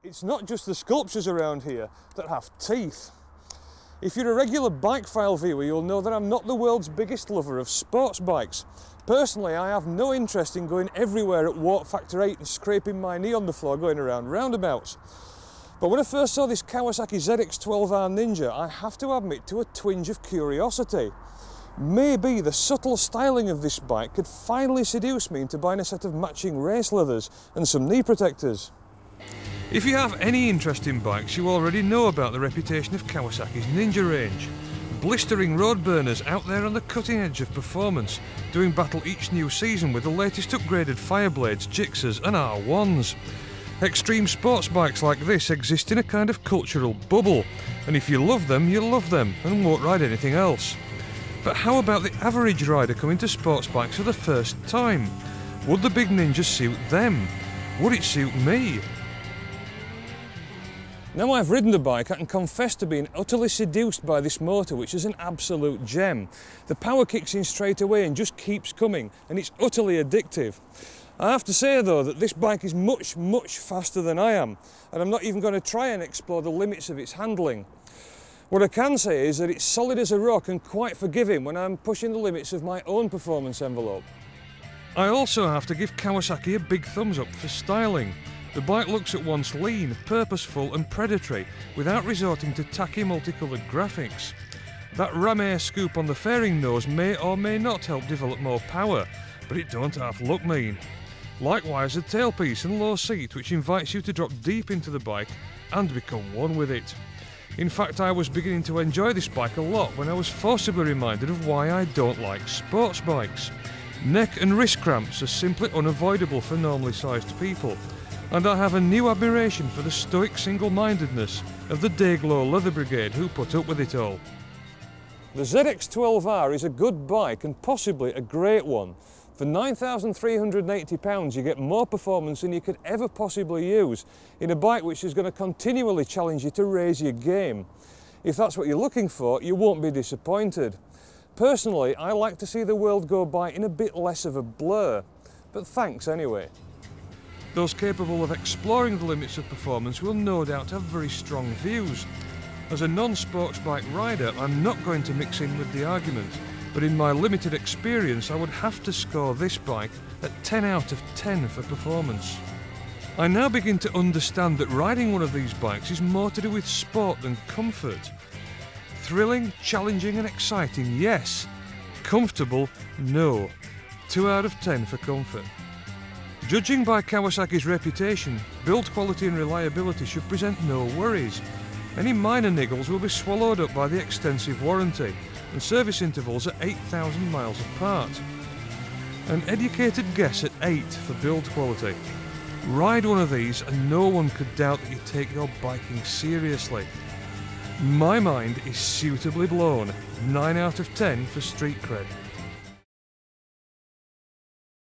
It's not just the sculptures around here that have teeth. If you're a regular bike file viewer, you'll know that I'm not the world's biggest lover of sports bikes. Personally, I have no interest in going everywhere at warp factor 8 and scraping my knee on the floor going around roundabouts. But when I first saw this Kawasaki ZX12R Ninja, I have to admit to a twinge of curiosity. Maybe the subtle styling of this bike could finally seduce me into buying a set of matching race leathers and some knee protectors. If you have any interest in bikes, you already know about the reputation of Kawasaki's Ninja range. Blistering road burners out there on the cutting edge of performance, doing battle each new season with the latest upgraded Fireblades, Gixxers and R1s. Extreme sports bikes like this exist in a kind of cultural bubble, and if you love them, you'll love them and won't ride anything else. But how about the average rider coming to sports bikes for the first time? Would the big Ninja suit them? Would it suit me? Now I've ridden the bike, I can confess to being utterly seduced by this motor, which is an absolute gem. The power kicks in straight away and just keeps coming, and it's utterly addictive. I have to say though that this bike is much faster than I am, and I'm not even going to try and explore the limits of its handling. What I can say is that it's solid as a rock and quite forgiving when I'm pushing the limits of my own performance envelope. I also have to give Kawasaki a big thumbs up for styling. The bike looks at once lean, purposeful and predatory without resorting to tacky multicoloured graphics. That ram air scoop on the fairing nose may or may not help develop more power, but it don't half look mean. Likewise the tailpiece and low seat, which invites you to drop deep into the bike and become one with it. In fact, I was beginning to enjoy this bike a lot when I was forcibly reminded of why I don't like sports bikes. Neck and wrist cramps are simply unavoidable for normally sized people, and I have a new admiration for the stoic single-mindedness of the Dayglow Leather Brigade who put up with it all. The ZX12R is a good bike and possibly a great one. For £9,380 you get more performance than you could ever possibly use in a bike which is going to continually challenge you to raise your game. If that's what you're looking for, you won't be disappointed. Personally, I like to see the world go by in a bit less of a blur, but thanks anyway. Those capable of exploring the limits of performance will no doubt have very strong views. As a non-sports bike rider, I'm not going to mix in with the argument, but in my limited experience I would have to score this bike at 10 out of 10 for performance. I now begin to understand that riding one of these bikes is more to do with sport than comfort. Thrilling, challenging and exciting, yes. Comfortable, no. 2 out of 10 for comfort. Judging by Kawasaki's reputation, build quality and reliability should present no worries. Any minor niggles will be swallowed up by the extensive warranty, and service intervals are 8,000 miles apart. An educated guess at 8 for build quality. Ride one of these and no one could doubt that you take your biking seriously. My mind is suitably blown, 9 out of 10 for street cred.